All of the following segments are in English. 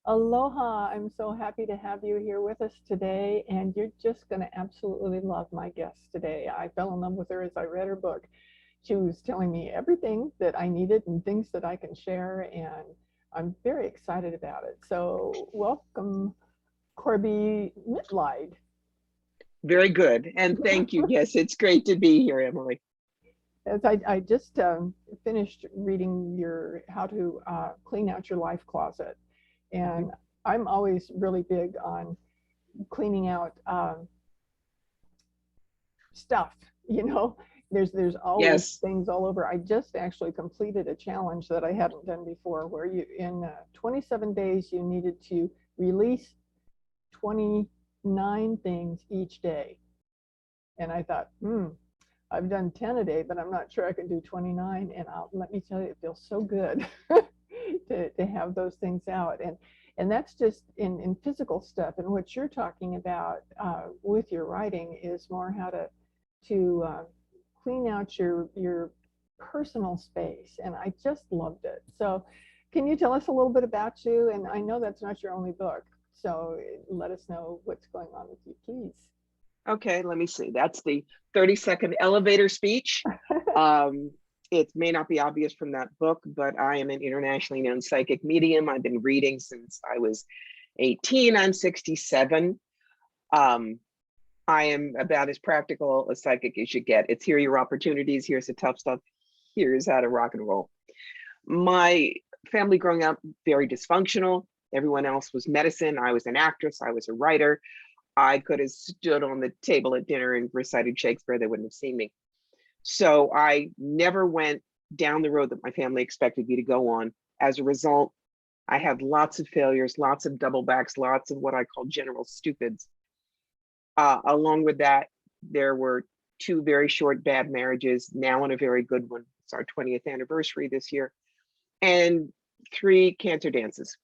Aloha. I'm so happy to have you here with us today, and you're just going to absolutely love my guest today. I fell in love with her as I read her book. She was telling me everything that I needed and things that I can share, and I'm very excited about it. So, welcome, Corbie Mitleid. Very good. And thank you. Yes, it's great to be here, Emily. As I just finished reading your How to Clean Out Your Life Closet, Mhm. and I'm always really big on cleaning out stuff. You know, there's always Yes. things all over. I just actually completed a challenge that I hadn't done before, where you in 27 days you needed to release 29 things each day. And I thought, I've done 10 a day, but I'm not sure I can do 29. And let me tell you, it feels so good to have those things out. And that's just in physical stuff. And what you're talking about with your writing is more how to clean out your personal space. And I just loved it. So can you tell us a little bit about you? And I know that's not your only book. So let us know what's going on with you, please. Okay, let me see. That's the 30-second elevator speech. Um, it may not be obvious from that book, but I am an internationally known psychic medium. I've been reading since I was 18. I'm 67. Um, I am about as practical a psychic as you get. It's here are your opportunities. Here's the tough stuff. Here's how to rock and roll. My family growing up, very dysfunctional. Everyone else was medicine. I was an actress. I was a writer. I could have stood on the table at dinner and recited Shakespeare. They wouldn't have seen me. So I never went down the road that my family expected me to go on. As a result, I had lots of failures, lots of double backs, lots of what I call general stupids. Along with that, there were two very short bad marriages, now in a very good one. It's our 20th anniversary this year, and three cancer dances.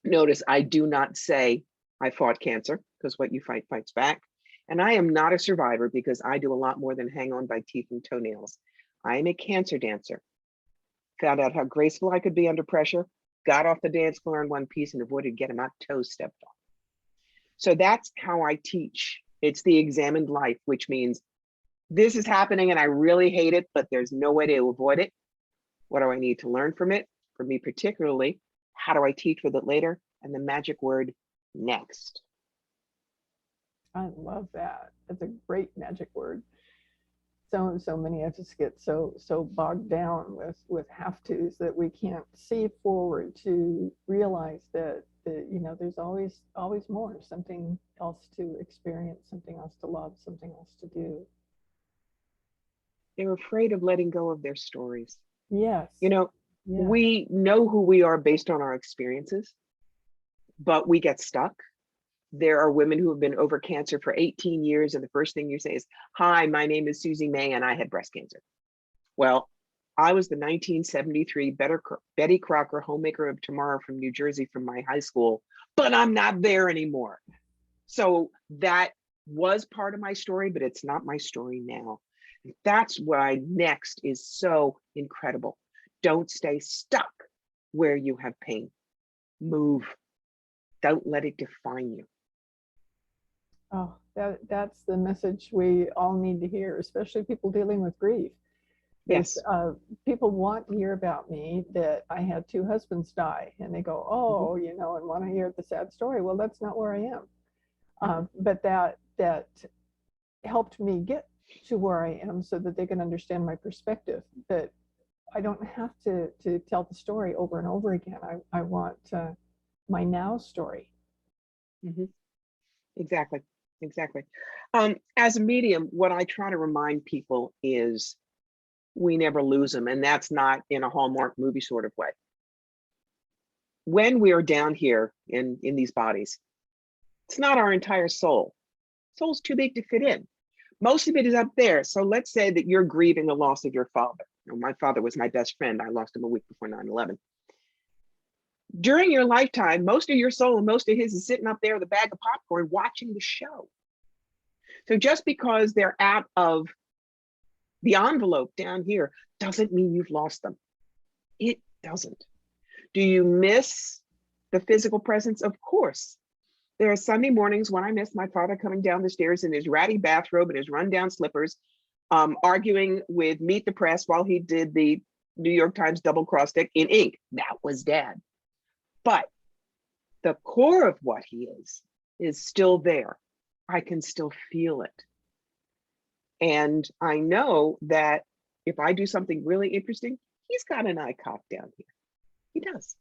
Notice I do not say I fought cancer, because what you fight fights back. And I am not a survivor because I do a lot more than hang on by teeth and toenails. I am a cancer dancer. Found out how graceful I could be under pressure, got off the dance floor in one piece and avoided getting my toes stepped on. So that's how I teach. It's the examined life, which means this is happening and I really hate it, but there's no way to avoid it. What do I need to learn from it? For me, particularly, how do I teach with it later? And the magic word, next. I love that. That's a great magic word. So many of us get so bogged down with have tos that we can't see forward to realize that there's always more, something else to experience, something else to love, something else to do. They're afraid of letting go of their stories. You Yes, know, yeah. we know who we are based on our experiences, but we get stuck. There are women who have been over cancer for 18 years, and the first thing you say is, "Hi, my name is Susie May, and I had breast cancer." Well, I was the 1973 Betty Crocker Homemaker of Tomorrow from New Jersey from my high school, but I'm not there anymore. So that was part of my story, but it's not my story now. That's why next is so incredible. Don't stay stuck where you have pain. Move. Don't let it define you. Oh, that's the message we all need to hear, especially people dealing with grief. Because Yes. people want to hear about me that I had two husbands die, and they go, Mhm. oh, and want to hear the sad story. Well, that's not where I am. Mhm. But that helped me get to where I am, so that they can understand my perspective. But I don't have to tell the story over and over again. I want my now story. Mhm. Exactly. Exactly. As a medium, what I try to remind people is we never lose them. And that's not in a Hallmark movie sort of way. When we are down here in these bodies, it's not our entire soul. Soul's too big to fit in. Most of it is up there. So let's say that you're grieving the loss of your father. My father was my best friend. I lost him a week before 9/11. During your lifetime, most of your soul and most of his is sitting up there with a bag of popcorn watching the show. So just because they're out of the envelope down here doesn't mean you've lost them. It doesn't. Do you miss The physical presence, of course. There are Sunday mornings when I miss my father coming down the stairs in his ratty bathrobe and his rundown slippers, arguing with Meet the Press while he did the New York Times double cross stick in ink. That was Dad. But the core of what he is still there. I can still feel it. And I know that if I do something really interesting, he's got an eye cocked down here. He does.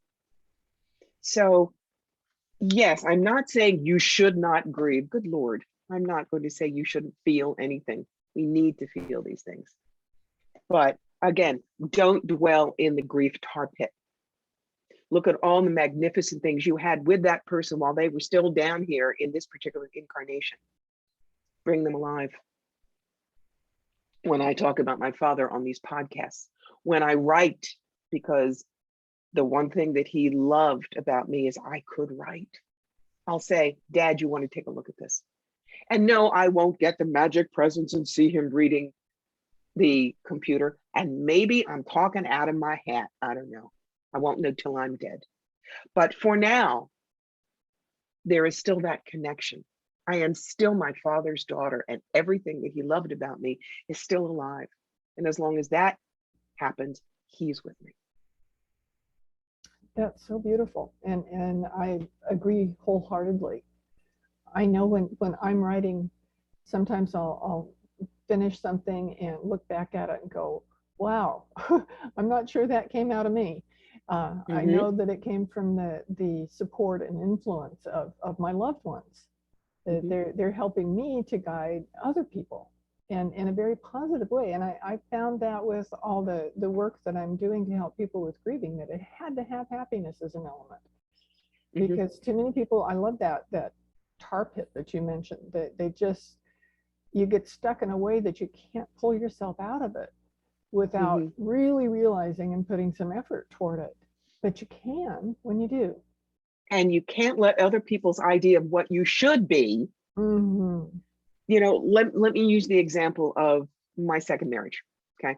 So yes, I'm not saying you should not grieve. Good Lord. I'm not going to say you shouldn't feel anything. We need to feel these things. But again, don't dwell in the grief tar pit. Look at all the magnificent things you had with that person while they were still down here in this particular incarnation. Bring them alive. When I talk about my father on these podcasts, when I write, because the one thing that he loved about me is I could write. I'll say, Dad, you want to take a look at this? And no, I won't get the magic presence and see him reading the computer. And maybe I'm talking out of my hat. I don't know. I won't know till I'm dead. But for now, there is still that connection. I am still my father's daughter, and everything that he loved about me is still alive. And as long as that happens, he's with me. That's so beautiful. And I agree wholeheartedly. I know when I'm writing, sometimes I'll finish something and look back at it and go, wow, I'm not sure that came out of me. I know that it came from the support and influence of my loved ones. They're helping me to guide other people and in a very positive way. And I found that with all the work that I'm doing to help people with grieving, that it had to have happiness as an element. Because too many people, I love that tar pit that you mentioned, that you get stuck in a way that you can't pull yourself out of it without really realizing and putting some effort toward it. But you can when you do. And you can't let other people's idea of what you should be. You know, let me use the example of my second marriage. Okay.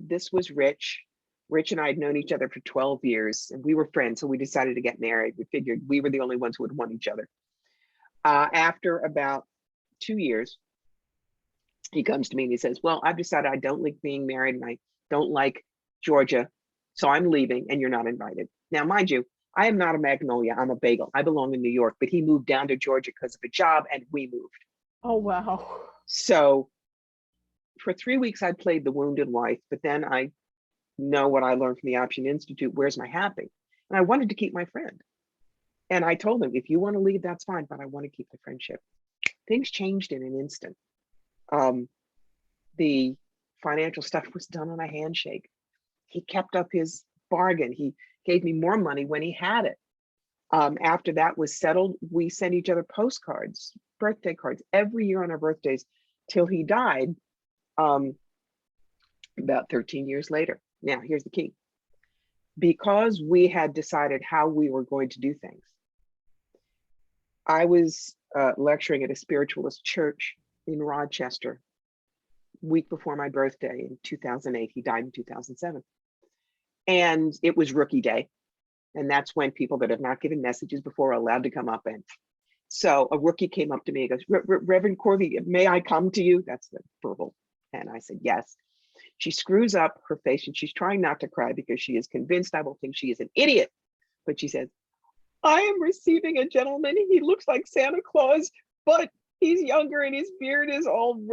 This was Rich. Rich and I had known each other for 12 years and we were friends. So we decided to get married. We figured we were the only ones who would want each other. After about 2 years, he comes to me and he says, well, I've decided I don't like being married and I don't like Georgia. So I'm leaving and you're not invited. Now, mind you, I am not a magnolia. I'm a bagel. I belong in New York, but he moved down to Georgia because of a job and we moved. Oh, wow. So for 3 weeks, I played the wounded wife, but then I know what I learned from the Option Institute. Where's my happy? And I wanted to keep my friend. And I told him, if you want to leave, that's fine, but I want to keep the friendship. Things changed in an instant. The financial stuff was done on a handshake. He kept up his bargain. He gave me more money when he had it. After that was settled, we sent each other postcards, birthday cards, every year on our birthdays till he died about 13 years later. Now, here's the key. Because we had decided how we were going to do things, I was lecturing at a spiritualist church in Rochester week before my birthday in 2008. He died in 2007. And it was rookie day. And that's when people that have not given messages before are allowed to come up. And so a rookie came up to me and goes, Reverend Corbie, may I come to you? That's the verbal. And I said, yes. She screws up her face and she's trying not to cry because she is convinced I will think she is an idiot. But she says, I am receiving a gentleman. He looks like Santa Claus, but he's younger and his beard is all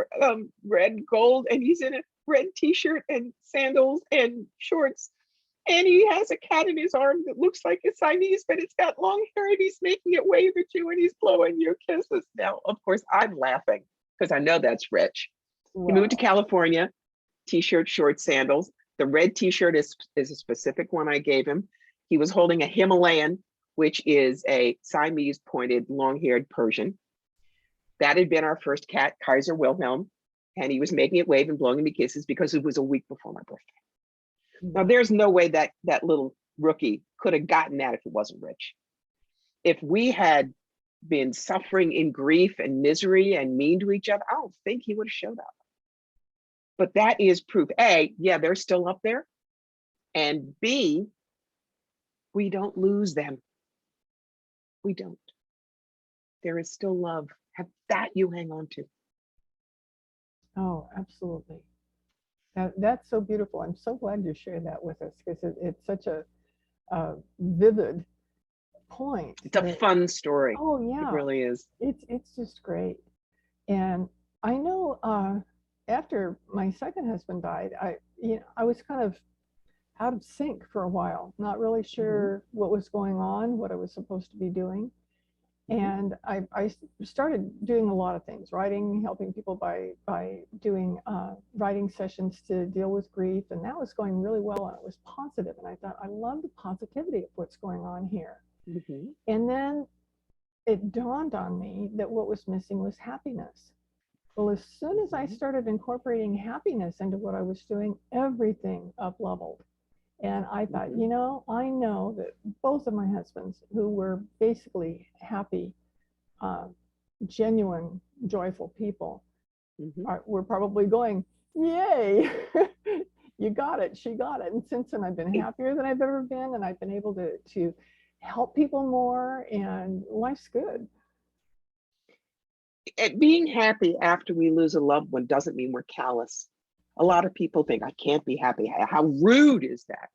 red gold and he's in a red t-shirt and sandals and shorts. And he has a cat in his arm that looks like a Siamese, but it's got long hair and he's making it wave at you and he's blowing your kisses. Now, of course, I'm laughing because I know that's Rich. Wow. He moved to California, t-shirt, shorts, sandals. The red t-shirt is a specific one I gave him. He was holding a Himalayan, which is a Siamese pointed long-haired Persian. That had been our first cat, Kaiser Wilhelm, and he was making it wave and blowing me kisses because it was a week before my birthday. Now, there's no way that little rookie could have gotten that if it wasn't Rich. If we had been suffering in grief and misery and mean to each other, I don't think he would have showed up. But that is proof. A, yeah, they're still up there. And B, we don't lose them. We don't. There is still love. Have that you hang on to. Oh, absolutely. That's so beautiful. I'm so glad you shared that with us because it's such a vivid point. It's a fun story. Oh It yeah, really is. it's just great. And I know after my second husband died, I was kind of out of sync for a while, not really sure what was going on, what I was supposed to be doing. And I started doing a lot of things, writing, helping people by doing writing sessions to deal with grief. And that was going really well. And it was positive. And I thought, I love the positivity of what's going on here. And then it dawned on me that what was missing was happiness. Well, as soon as I started incorporating happiness into what I was doing, everything up leveled. And I thought, I know that both of my husbands, who were basically happy, genuine, joyful people, were probably going, yay, you got it, she got it. And since then, I've been happier than I've ever been, and I've been able to help people more, and life's good. Being happy after we lose a loved one doesn't mean we're callous. A lot of people think, I can't be happy. How rude is that?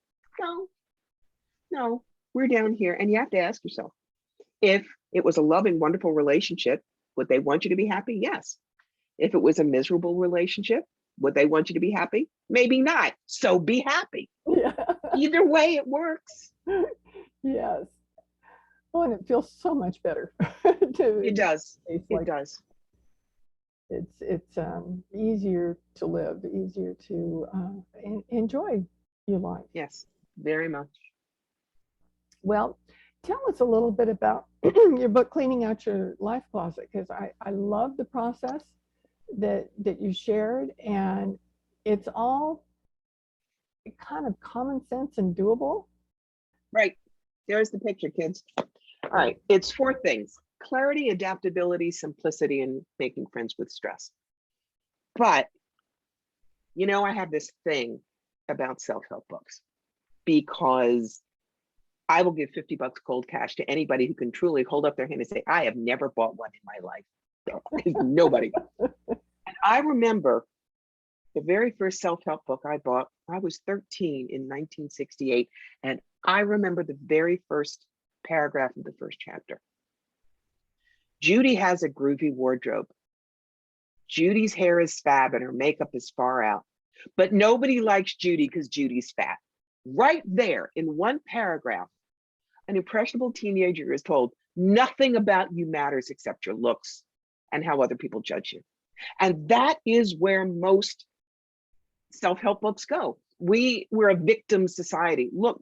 No, we're down here. And you have to ask yourself, if it was a loving, wonderful relationship, would they want you to be happy? Yes. If it was a miserable relationship, would they want you to be happy? Maybe not. So be happy. Yeah. Either way, it works. Yes. Oh, and it feels so much better. It does. It does. It's easier to live, easier to enjoy your life. Yes, very much. Well, tell us a little bit about your book, Cleaning Out Your Life Closet, because I love the process that you shared, and it's all kind of common sense and doable. Right. There's the picture, kids. All right. It's 4 things: clarity, adaptability, simplicity, and making friends with stress. But, I have this thing about self-help books, because I will give $50 cold cash to anybody who can truly hold up their hand and say, I have never bought one in my life. Nobody. And I remember the very first self-help book I bought. I was 13 in 1968. And I remember the very first paragraph of the first chapter. Judy has a groovy wardrobe. Judy's hair is fab and her makeup is far out. But nobody likes Judy because Judy's fat. Right there in one paragraph, an impressionable teenager is told nothing about you matters except your looks and how other people judge you. And that is where most self-help books go. We're a victim society. Look,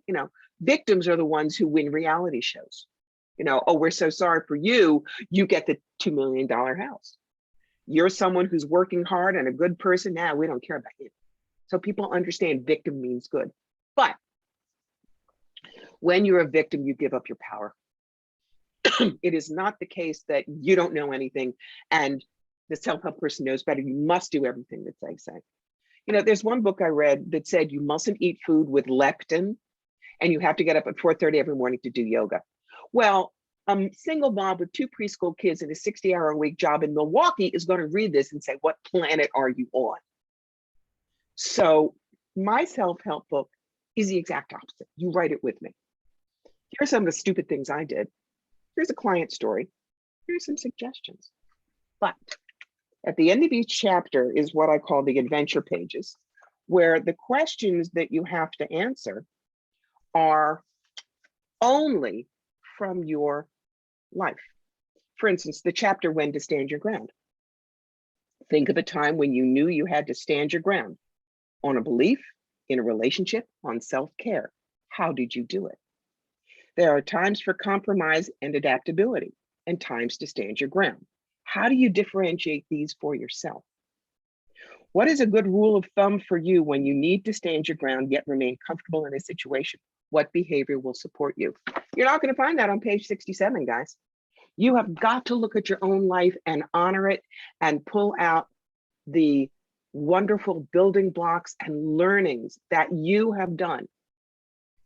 victims are the ones who win reality shows. Oh, we're so sorry for you. You get the $2 million house. You're someone who's working hard and a good person. Now we don't care about you. So people understand victim means good. But when you're a victim, you give up your power. It is not the case that you don't know anything and the self-help person knows better. You must do everything that they say. There's one book I read that said you mustn't eat food with leptin and you have to get up at 4:30 every morning to do yoga. Well, a single mom with 2 preschool kids and a 60-hour-a-week job in Milwaukee is going to read this and say, what planet are you on? So my self-help book is the exact opposite. You write it with me. Here's some of the stupid things I did. Here's a client story. Here's some suggestions. But at the end of each chapter is what I call the adventure pages, where the questions that you have to answer are only from your life. For instance, the chapter When to Stand Your Ground. Think of a time when you knew you had to stand your ground on a belief, in a relationship, on self-care. How did you do it? There are times for compromise and adaptability, and times to stand your ground. How do you differentiate these for yourself? What is a good rule of thumb for you when you need to stand your ground yet remain comfortable in a situation? What behavior will support you? You're not going to find that on page 67, guys. You have got to look at your own life and honor it and pull out the wonderful building blocks and learnings that you have done.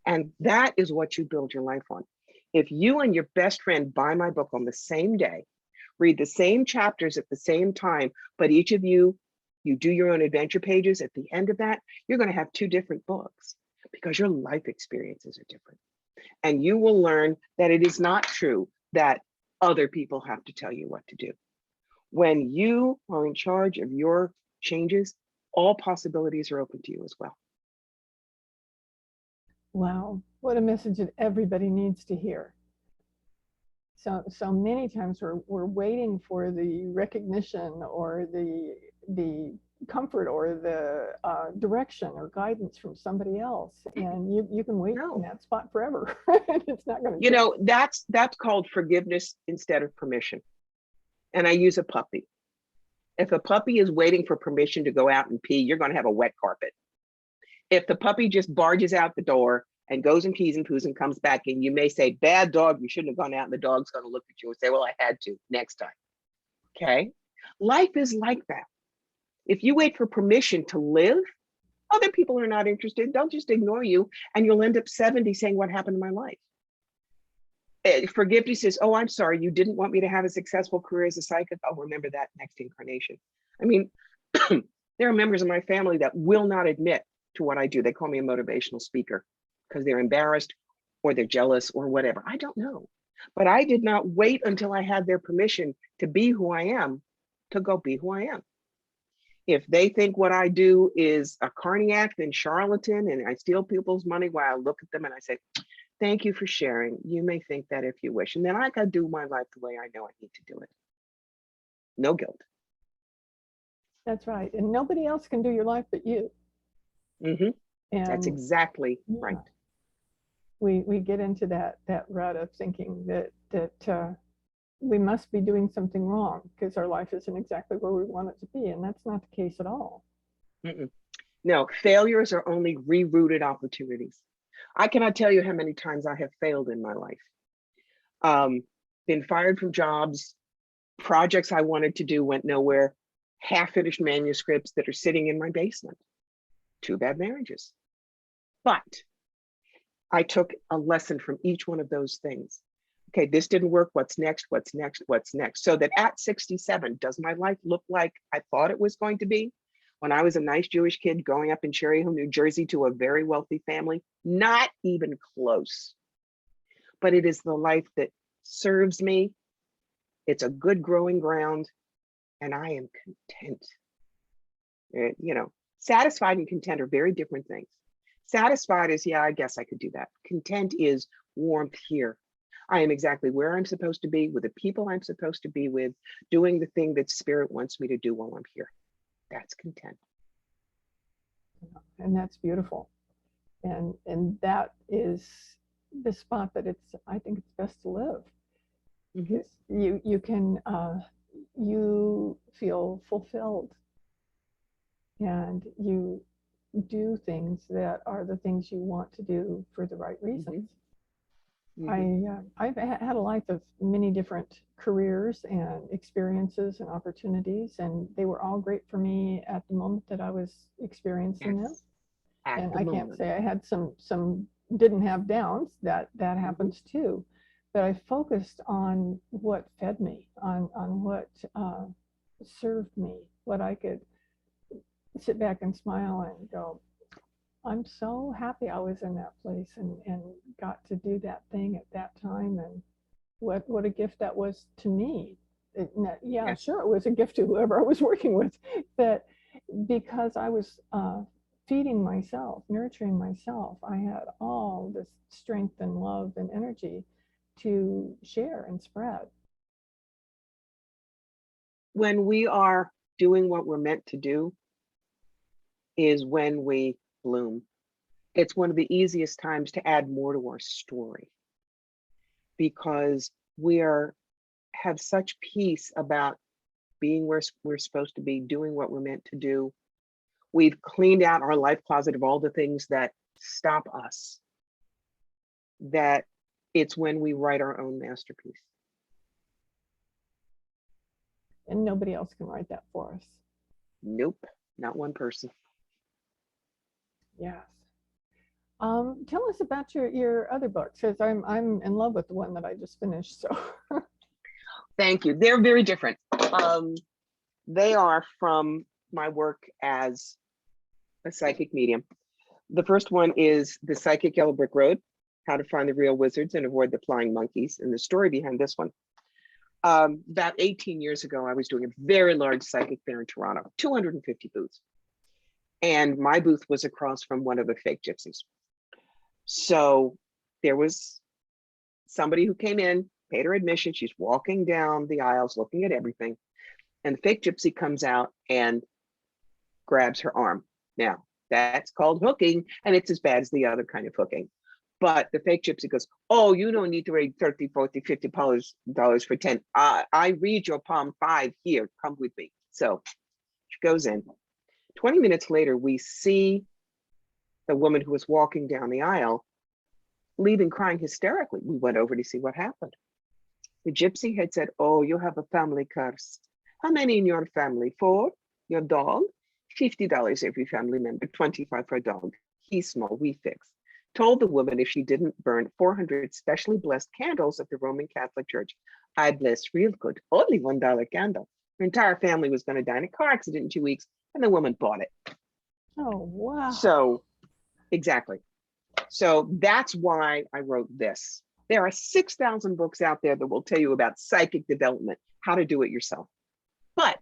And that is what you build your life on. If you and your best friend buy my book on the same day, read the same chapters at the same time, but each of you do your own adventure pages, at the end of that, you're going to have two different books because your life experiences are different. And you will learn that it is not true that other people have to tell you what to do. When you are in charge of your changes, all possibilities are open to you as well. Wow, what a message that everybody needs to hear. So many times we're waiting for the recognition or the comfort or the direction or guidance from somebody else, and you can wait in that spot forever. It's not going to. You know, that's called forgiveness instead of permission. And I use a puppy. If a puppy is waiting for permission to go out and pee, you're going to have a wet carpet. If the puppy just barges out the door and goes and pees and poos and comes back in, you may say, bad dog, you shouldn't have gone out, and the dog's going to look at you and say, well, I had to, next time. Okay? Life is like that. If you wait for permission to live, other people are not interested. They'll just ignore you, and you'll end up 70 saying, what happened to my life? Forgiveness is, oh, I'm sorry, you didn't want me to have a successful career as a psychic. I'll remember that next incarnation. I mean, there are members of my family that will not admit to what I do. They call me a motivational speaker because they're embarrassed or they're jealous or whatever. I don't know. But I did not wait until I had their permission to be who I am, to go be who I am. If they think what I do is a carniac and charlatan and I steal people's money, while I look at them and I say, thank you for sharing. You may think that if you wish. And then I got to do my life the way I know I need to do it. No guilt. That's right. And nobody else can do your life but you. Mm-hmm. And that's exactly right. We get into that rut of thinking that we must be doing something wrong because our life isn't exactly where we want it to be. And that's not the case at all. Mm-mm. No, failures are only rerouted opportunities. I cannot tell you how many times I have failed in my life. Been fired from jobs, projects I wanted to do went nowhere, half-finished manuscripts that are sitting in my basement. 2 bad marriages. But I took a lesson from each one of those things. Okay, this didn't work. What's next? What's next? What's next? So that at 67, does my life look like I thought it was going to be? When I was a nice Jewish kid growing up in Cherry Hill, New Jersey, to a very wealthy family, not even close. But it is the life that serves me. It's a good growing ground, and I am content. You know, satisfied and content are very different things. Satisfied is, yeah, I guess I could do that. Content is warmth here. I am exactly where I'm supposed to be, with the people I'm supposed to be with, doing the thing that Spirit wants me to do while I'm here. That's content. And that's beautiful. And that is the spot that I think it's best to live. Mm-hmm. You can you feel fulfilled, and you do things that are the things you want to do for the right reasons. Mm-hmm. I've had a life of many different careers and experiences and opportunities, and they were all great for me at the moment that I was experiencing them. And I can't say I had some didn't have downs. That happens too. But I focused on what fed me, on what served me, what I could sit back and smile and go, I'm so happy I was in that place and got to do that thing at that time, and what a gift that was to me. Yes. Sure, it was a gift to whoever I was working with, but because I was feeding myself, nurturing myself, I had all this strength and love and energy to share and spread. When we are doing what we're meant to do is when we bloom. It's one of the easiest times to add more to our story, because we have such peace about being where we're supposed to be, doing what we're meant to do. We've cleaned out our life closet of all the things that stop us, that it's when we write our own masterpiece. And nobody else can write that for us. Nope, not one person. Yes. Tell us about your other books, because I'm in love with the one that I just finished. So Thank you. They're very different. They are from my work as a psychic medium. The first one is The Psychic Yellow Brick Road, How to Find the Real Wizards and Avoid the Flying Monkeys, and the story behind this one. About 18 years ago, I was doing a very large psychic fair in Toronto, 250 booths. And my booth was across from one of the fake gypsies. So there was somebody who came in, paid her admission. She's walking down the aisles, looking at everything. And the fake gypsy comes out and grabs her arm. Now, that's called hooking, and it's as bad as the other kind of hooking. But the fake gypsy goes, oh, you don't need to read 30, 40, 50 dollars for 10. I read your palm 5 here, come with me. So she goes in. 20 minutes later, we see the woman who was walking down the aisle leaving crying hysterically. We went over to see what happened. The gypsy had said, oh, you have a family curse. How many in your family? 4? Your dog? $50 every family member, 25 for a dog. He's small, we fix. Told the woman if she didn't burn 400 specially blessed candles at the Roman Catholic Church, I blessed real good, only $1 candle. Her entire family was going to die in a car accident in 2 weeks, and the woman bought it. oh wow. So, exactly. So that's why I wrote this. There are 6,000 books out there that will tell you about psychic development, how to do it yourself. But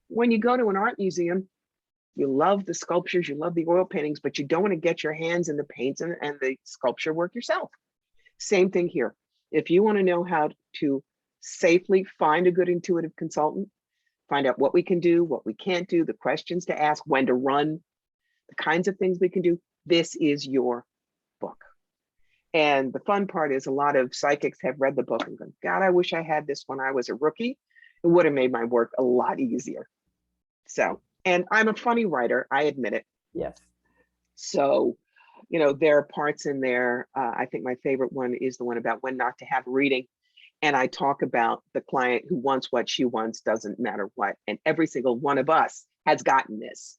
when you go to an art museum, you love the sculptures, you love the oil paintings, but you don't want to get your hands in the paints and the sculpture work yourself. Same thing here. If you want to know how to safely find a good intuitive consultant, find out what we can do, what we can't do, the questions to ask, when to run, the kinds of things we can do, this is your book. And the fun part is a lot of psychics have read the book and gone, God, I wish I had this when I was a rookie. It would have made my work a lot easier. So, and I'm a funny writer, I admit it. Yes. So, you know, there are parts in there. I think my favorite one is the one about when not to have a reading. And I talk about the client who wants what she wants, doesn't matter what. And every single one of us has gotten this.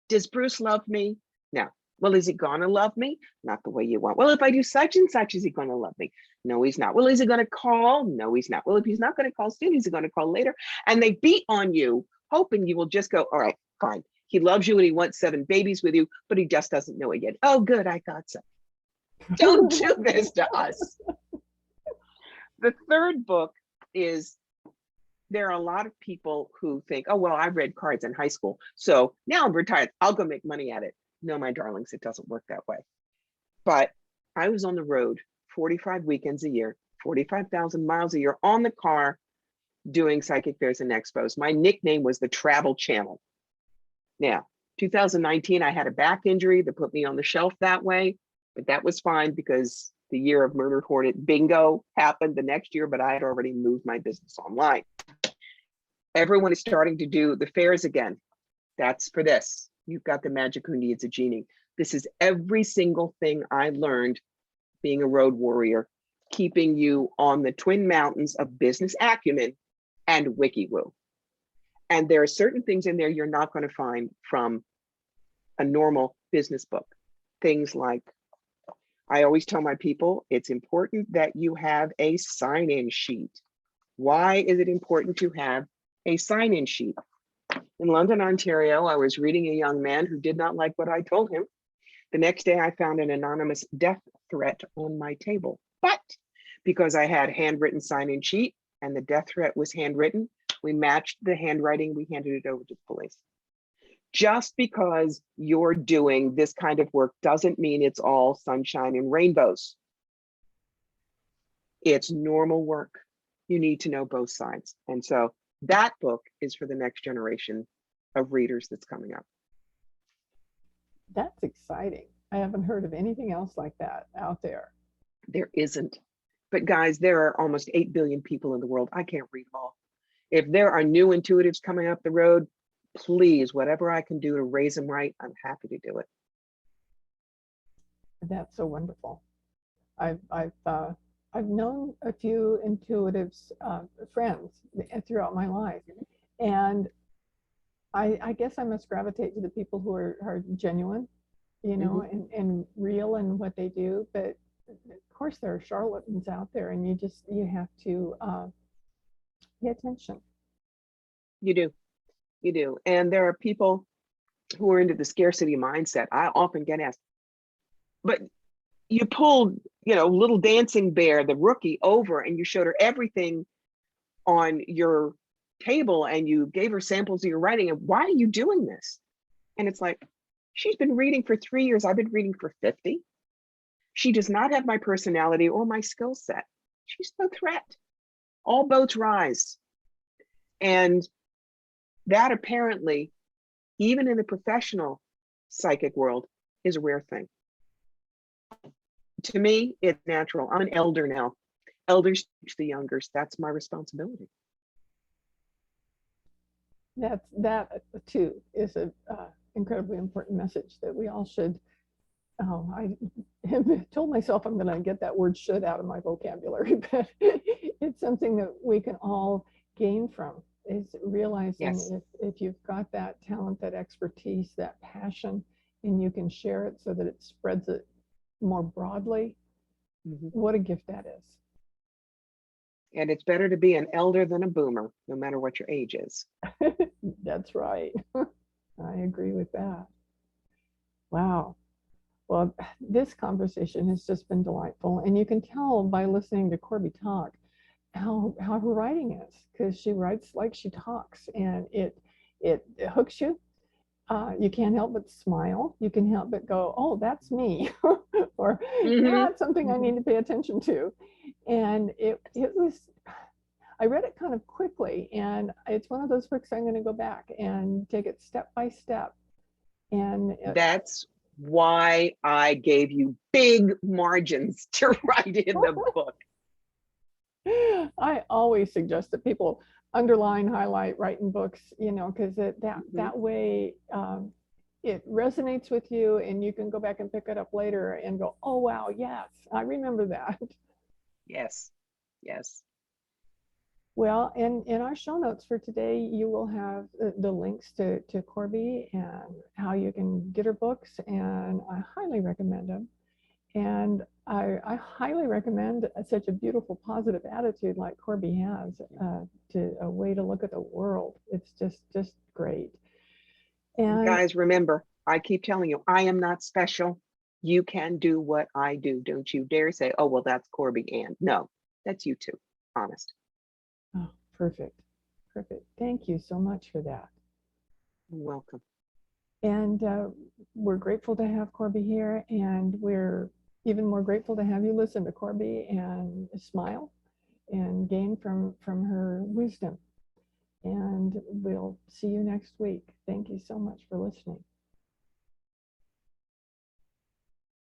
Does Bruce love me? No. Well, is he gonna love me? Not the way you want. Well, if I do such and such, is he gonna love me? No, he's not. Well, is he gonna call? No, he's not. Well, if he's not gonna call soon, he's gonna call later. And they beat on you, hoping you will just go, all right, fine. He loves you and he wants 7 babies with you, but he just doesn't know it yet. Oh, good, I got some. Don't do this to us. The third book is, there are a lot of people who think, oh, well, I read cards in high school, so now I'm retired, I'll go make money at it. No, my darlings, it doesn't work that way. But I was on the road 45 weekends a year, 45,000 miles a year on the car doing psychic fairs and expos. My nickname was the Travel Channel. Now, 2019, I had a back injury that put me on the shelf that way, but that was fine because the year of Murder Hornet bingo happened the next year, but I had already moved my business online. Everyone is starting to do the fairs again. That's for this. You've got the magic who needs a genie. This is every single thing I learned being a road warrior, keeping you on the twin mountains of business acumen and WikiWoo. And there are certain things in there you're not going to find from a normal business book. Things like, I always tell my people, it's important that you have a sign-in sheet. Why is it important to have a sign-in sheet? In London, Ontario, I was reading a young man who did not like what I told him. The next day, I found an anonymous death threat on my table. But because I had handwritten sign-in sheet and the death threat was handwritten, we matched the handwriting, we handed it over to the police. Just because you're doing this kind of work doesn't mean it's all sunshine and rainbows. It's normal work. You need to know both sides. And so that book is for the next generation of readers that's coming up. That's exciting. I haven't heard of anything else like that out there. There isn't. But guys, there are almost 8 billion people in the world. I can't read them all. If there are new intuitives coming up the road, please, whatever I can do to raise them right, I'm happy to do it. That's so wonderful. I've known a few intuitives, friends throughout my life, and I guess I must gravitate to the people who are genuine you know, Mhm. and real in what they do. But of course, there are charlatans out there, and you have to pay attention. You do. You do. And there are people who are into the scarcity mindset. I often get asked, but you pulled, little dancing bear, the rookie, over and you showed her everything on your table and you gave her samples of your writing. And why are you doing this? And it's like, she's been reading for 3 years. I've been reading for 50. She does not have my personality or my skill set. She's no threat. All boats rise. And that apparently, even in the professional psychic world, is a rare thing. To me, it's natural. I'm an elder now. Elders teach the youngers. That's my responsibility. That too is a incredibly important message that we all should. I have told myself I'm going to get that word "should" out of my vocabulary, but it's something that we can all gain from. Is realizing Yes. if you've got that talent, that expertise, that passion, and you can share it so that it spreads it more broadly, Mhm. what a gift that is. And it's better to be an elder than a boomer, no matter what your age is. That's right. I agree with that. Wow. Well, this conversation has just been delightful. And you can tell by listening to Corbie talk how her writing is, because she writes like she talks, and it hooks you. You can't help but smile. You can help but go, oh, that's me. Or Mhm. that's something I need to pay attention to. And it was, I read it kind of quickly, and it's one of those books I'm going to go back and take it step by step. And That's why I gave you big margins to write in the book. I always suggest that people underline, highlight, write in books, because Mhm. that way it resonates with you, and you can go back and pick it up later and go, oh wow, yes, I remember that. Yes. Yes. Well, in our show notes for today, you will have the links to Corbie and how you can get her books, and I highly recommend them. And I highly recommend such a beautiful, positive attitude like Corbie has, to a way to look at the world. It's just great. And Guys, remember, I keep telling you, I am not special. You can do what I do. Don't you dare say, oh, well, that's Corbie Ann. No, that's you too. Honest. oh, perfect, perfect. Thank you so much for that. You're welcome. And we're grateful to have Corbie here, and we're even more grateful to have you listen to Corbie and smile and gain from her wisdom. And we'll see you next week. Thank you so much for listening.